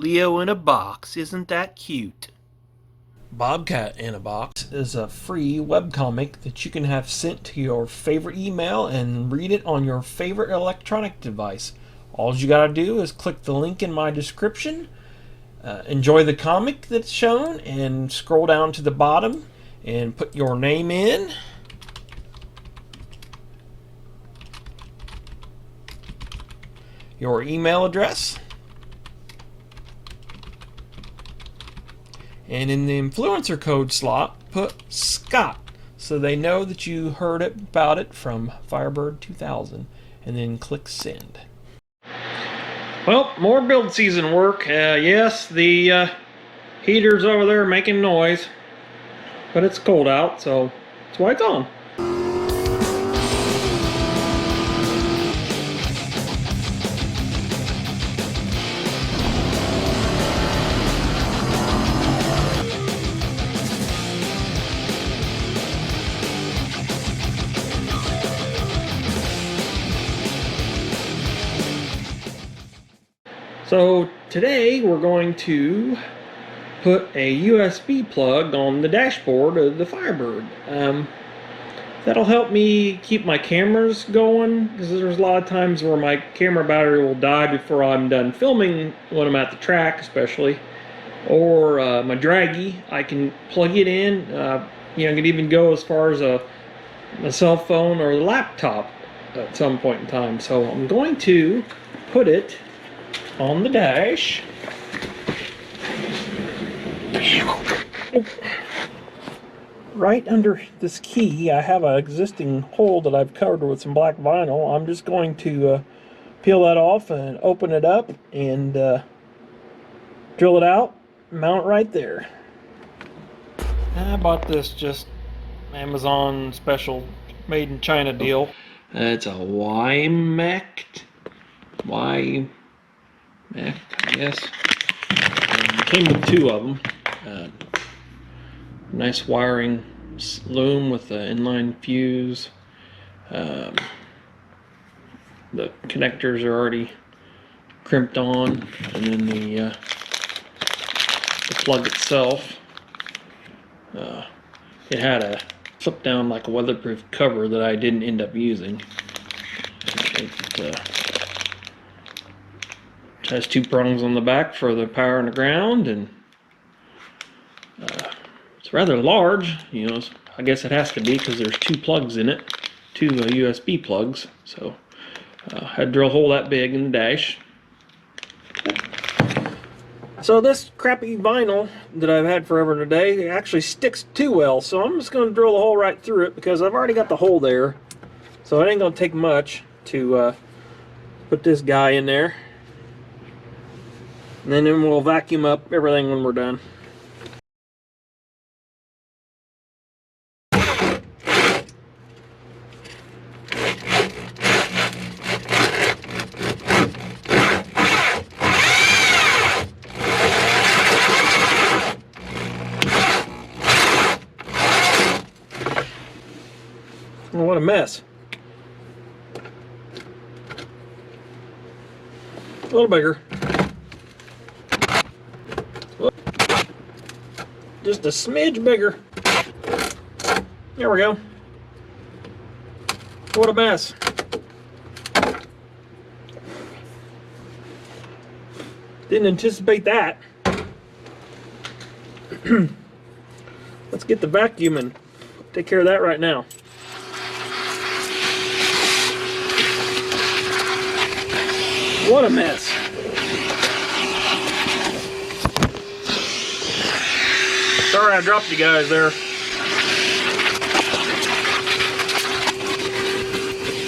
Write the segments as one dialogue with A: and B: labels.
A: Leo in a box. Isn't that cute?
B: Bobcat in a Box is a free webcomic that you can have sent to your favorite email and read it on your favorite electronic device. All you gotta do is click the link in my description, enjoy the comic that's shown, and scroll down to the bottom and put your name in. Your email address. And in the influencer code slot, put Scott so they know that you heard about it from Firebird-themed, and then click send. Well, more build season work. Yes, the heater's over there making noise, but it's cold out, so that's why it's on. So today we're going to put a USB plug on the dashboard of the Firebird. That'll help me keep my cameras going, because there's a lot of times where my camera battery will die before I'm done filming when I'm at the track, especially. Or my dragy, I can plug it in. You know, I could even go as far as a cell phone or a laptop at some point in time. So I'm going to put it on the dash. Right under this key, I have an existing hole that I've covered with some black vinyl. I'm just going to peel that off and open it up and drill it out, mount it right there. I bought this just Amazon special made in China deal. It's a WiMAX, I guess. Came with two of them. Nice wiring loom with an inline fuse. The connectors are already crimped on, and then the plug itself. It had a flip down like a weatherproof cover that I didn't end up using. It has two prongs on the back for the power and the ground, and it's rather large. You know, I guess it has to be because there's two plugs in it, two USB plugs. So I had to drill a hole that big in the dash. So this crappy vinyl that I've had forever today actually sticks too well, so I'm just going to drill a hole right through it because I've already got the hole there. So it ain't going to take much to put this guy in there. And then we'll vacuum up everything when we're done. Oh, what a mess. A little bigger. Just a smidge bigger. There we go. What a mess. Didn't anticipate that. Let's get the vacuum and take care of that right now. What a mess. Sorry I dropped you guys there.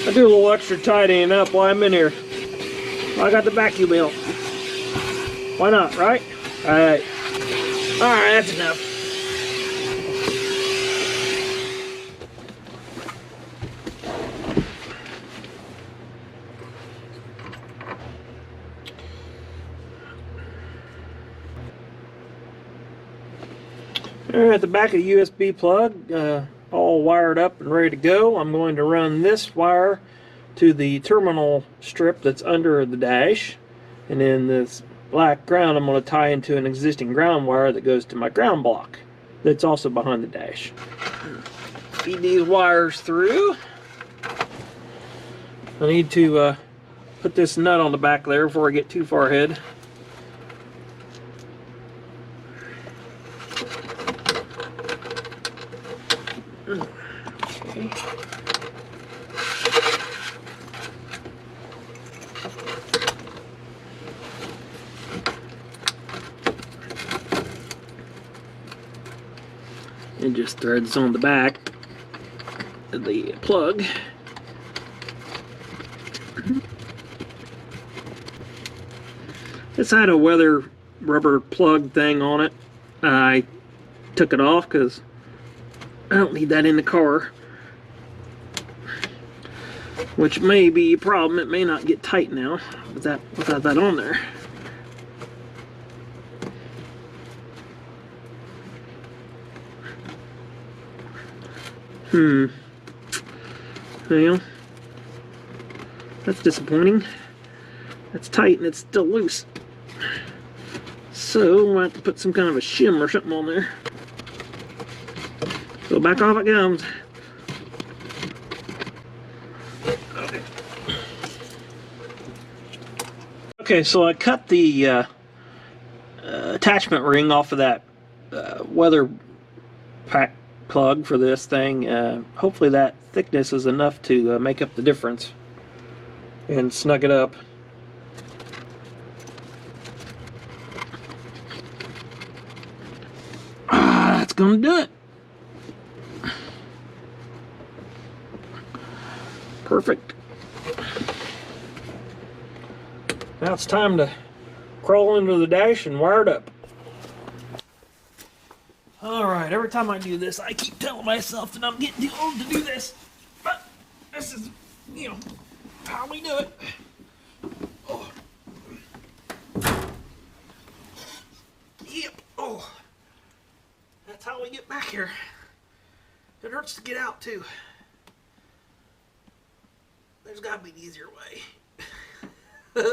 B: I do a little extra tidying up while I'm in here. I got the vacuum out. Why not, right? Alright. Alright, that's enough. At the back of the USB plug, all wired up and ready to go. I'm going to run this wire to the terminal strip that's under the dash, and then this black ground I'm going to tie into an existing ground wire that goes to my ground block that's also behind the dash. Feed these wires through. I need to put this nut on the back there before I get too far ahead. Okay. And just threads on the back of the plug. This had a weather rubber plug thing on it. I took it off because I don't need that in the car, which may be a problem. It may not get tight now without that on there. Well, that's disappointing. That's tight and it's still loose. So I'm gonna have to put some kind of a shim or something on there. So back off it comes. Okay, so I cut the attachment ring off of that weather pack plug for this thing. Hopefully that thickness is enough to make up the difference and snug it up. That's gonna do it. Perfect. Now it's time to crawl into the dash and wire it up. Alright, every time I do this, I keep telling myself that I'm getting too old to do this. But this is, you know, how we do it. Oh. Yep. Oh. That's how we get back here. It hurts to get out, too. There's got to be an easier way.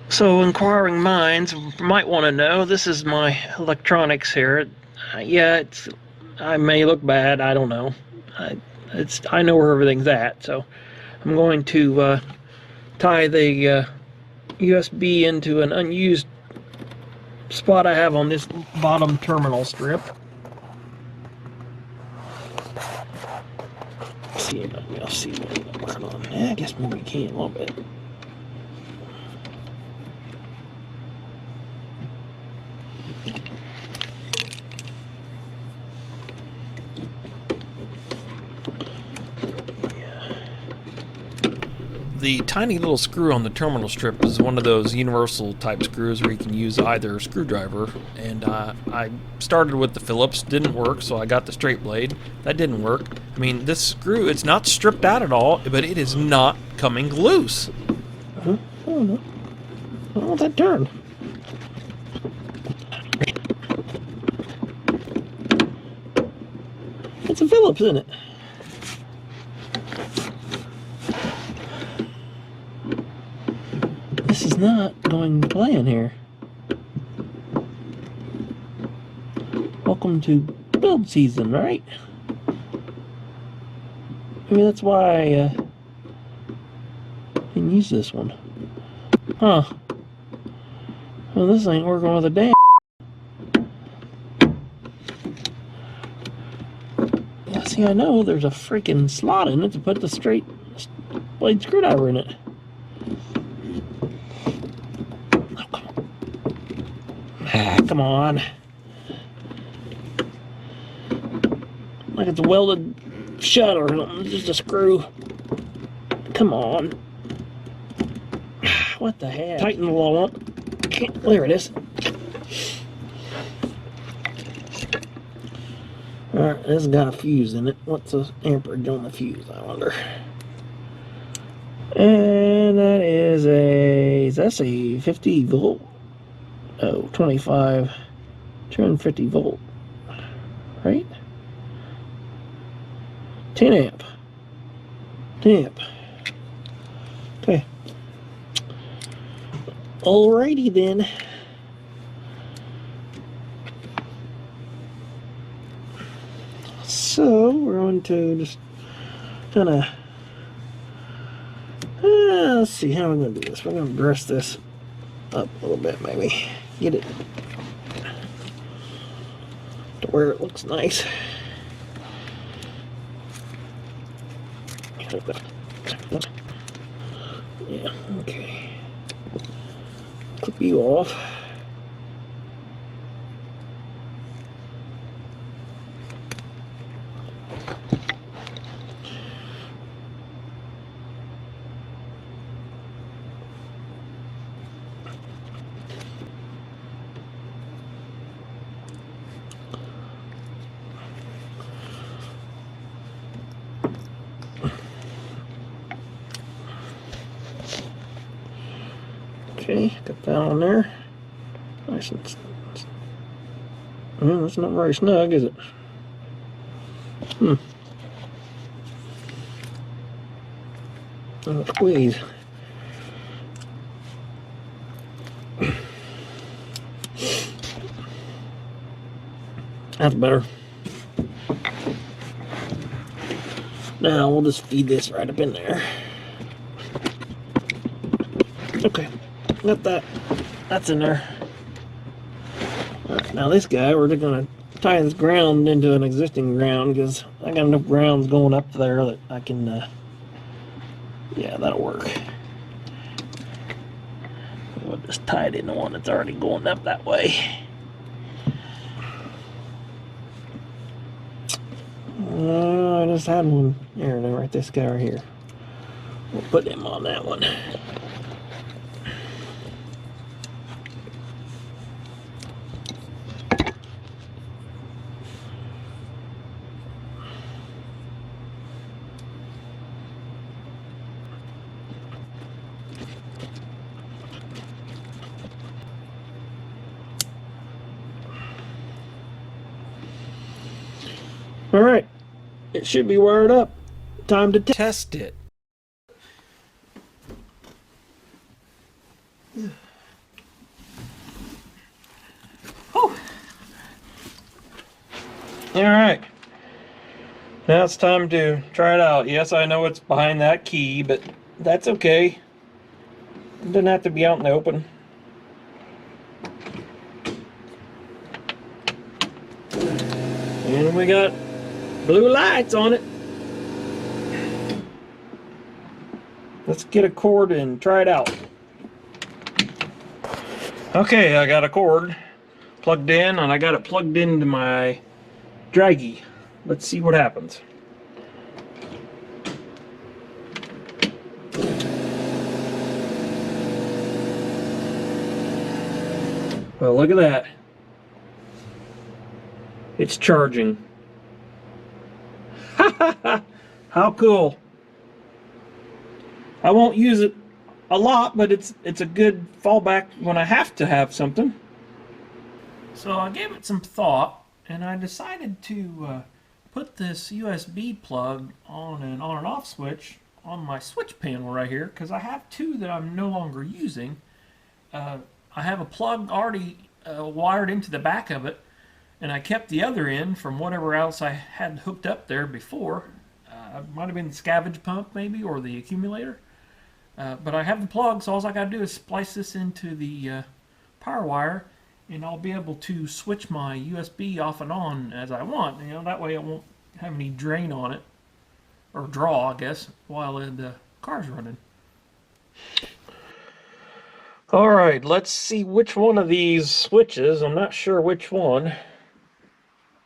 B: So, inquiring minds might want to know, this is my electronics here. Yeah, I may look bad, I don't know. I know where everything's at, so I'm going to tie the USB into an unused spot I have on this bottom terminal strip. See if I'll see what I'm working on. Yeah, I guess maybe we can a little bit. The tiny little screw on the terminal strip is one of those universal type screws where you can use either screwdriver, and I started with the Phillips, didn't work, so I got the straight blade. That didn't work. I mean, this screw, it's not stripped out at all, but it is not coming loose. I don't know. I don't want that turn. It's a Phillips, isn't it? This is not going to plan here. Welcome to build season, right? Maybe that's why I didn't use this one. Huh. Well, this ain't working with a damn. Yeah, see, I know there's a freaking slot in it to put the straight blade screwdriver in it. Come on. Like it's welded shut or something. It's just a screw. Come on. What the heck? Tighten the low up. There it is. Alright, this has got a fuse in it. What's the amperage on the fuse, I wonder? And that is that's a 50 volt. Oh, 25, 250 volt, right? 10 amp. 10 amp. Okay. Alrighty then. So we're going to just kind of, let's see how we're going to do this. We're going to dress this up a little bit, maybe. Get it to where it looks nice. Yeah, okay. Clip you off. Okay, got that on there. Nice and well, that's not very snug, is it? Oh, squeeze. That's better. Now we'll just feed this right up in there. Okay, got that. That's in there. Alright, now this guy, we're just gonna tie this ground into an existing ground because I got enough grounds going up there that I can, yeah, that'll work. We'll just tie it into one that's already going up that way. I just had one here, right, this guy right here. We'll put him on that one. All right, it should be wired up. Time to
A: Test it.
B: All right, now it's time to try it out. Yes, I know it's behind that key, but that's okay. It doesn't have to be out in the open. And we got blue lights on it. Let's get a cord and try it out. Okay, I got a cord plugged in, and I got it plugged into my dragy. Let's see what happens. Well, look at that. It's charging. How cool. I won't use it a lot, but it's a good fallback when I have to have something. So I gave it some thought, and I decided to put this USB plug on an on and off switch on my switch panel right here, because I have two that I'm no longer using. I have a plug already wired into the back of it, and I kept the other end from whatever else I had hooked up there before. Might have been the scavenge pump maybe, or the accumulator. But I have the plug, so all I got to do is splice this into the power wire, and I'll be able to switch my USB off and on as I want. You know, that way I won't have any drain on it, or draw, I guess, while the car's running. All right, let's see which one of these switches. I'm not sure which one.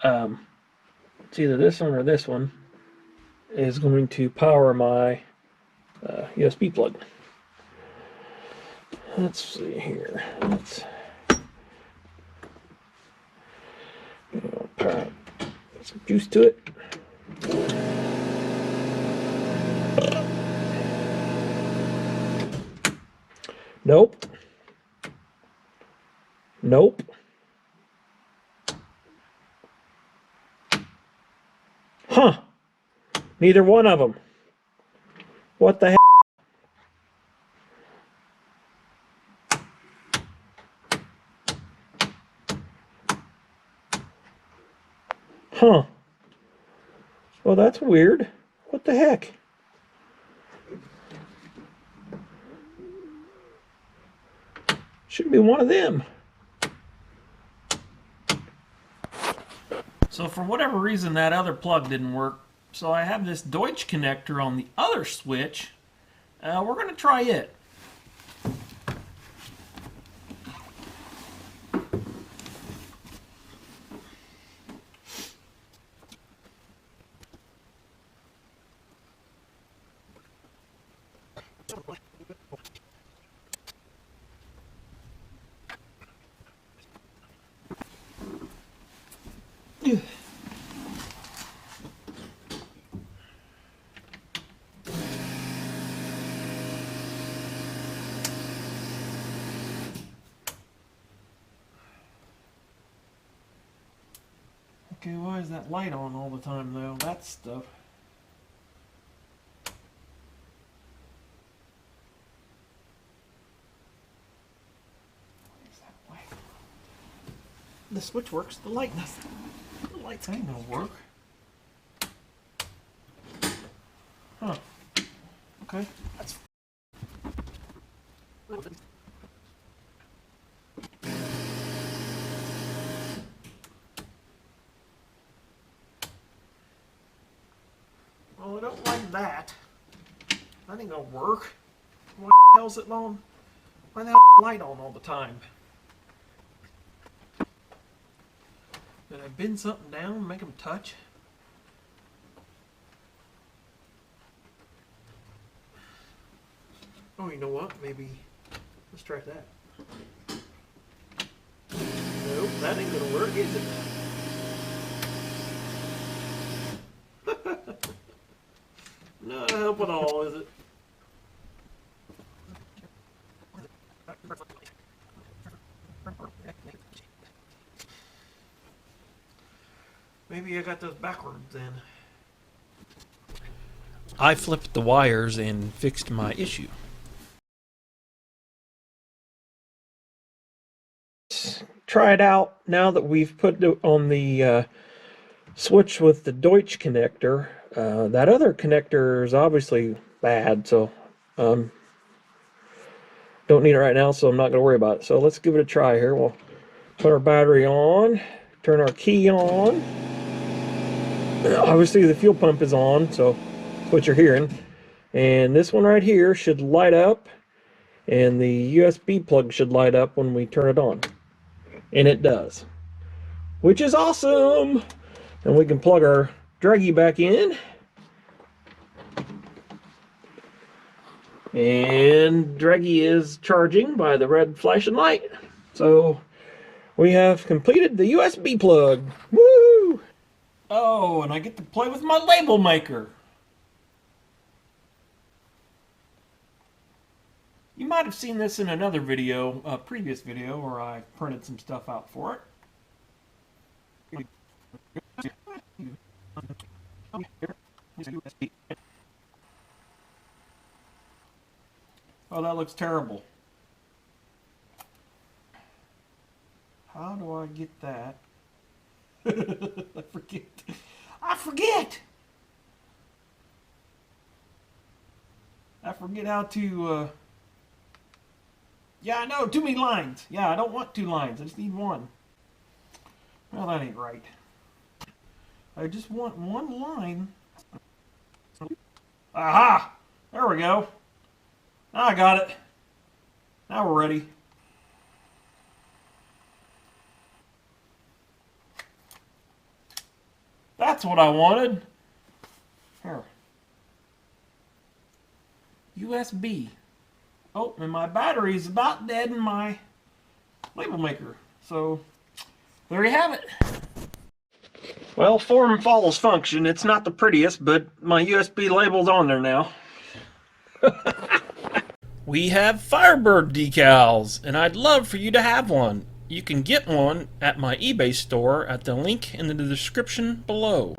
B: It's either this one or this one is going to power my USB plug. Let's see here. Let's put some juice to it. Nope. Nope. Huh. Neither one of them. What the heck? Huh. Well, that's weird. What the heck? Should be one of them. So for whatever reason, that other plug didn't work. So I have this Deutsch connector on the other switch. We're going to try it. Okay, why is that light on all the time though? That stuff. Why is that light on? The switch works, the light doesn't. The lights ain't gonna work. Huh. Okay, that's... Well, I don't like that. That ain't gonna work. Why the hell's it on? Why the hell is the light on all the time? Did I bend something down and make them touch? Oh, you know what? Maybe let's try that. Nope, that ain't gonna work, is it? Not help at all, is it? Maybe I got those backwards then. I flipped the wires and fixed my issue. Try it out now that we've put it on the switch with the Deutsch connector. That other connector is obviously bad, so don't need it right now, so I'm not going to worry about it. So let's give it a try here. We'll put our battery on, turn our key on. Obviously the fuel pump is on, so that's what you're hearing. And this one right here should light up, and the USB plug should light up when we turn it on. And it does, which is awesome. And we can plug our dragy back in. And dragy is charging by the red flashing light. So we have completed the USB plug. Woo! Oh, and I get to play with my label maker. You might have seen this in another video, a previous video, where I printed some stuff out for it. Oh, that looks terrible. How do I get that? I forget. I forget how to, yeah, I know, too many lines. Yeah, I don't want 2 lines. I just need 1. Well, that ain't right. I just want 1 line. Aha! There we go. Now I got it. Now we're ready. That's what I wanted. Here. USB. Oh, and my battery's about dead in my label maker. So, there you have it. Well, form follows function. It's not the prettiest, but my USB label's on there now. We have Firebird decals, and I'd love for you to have one. You can get one at my eBay store at the link in the description below.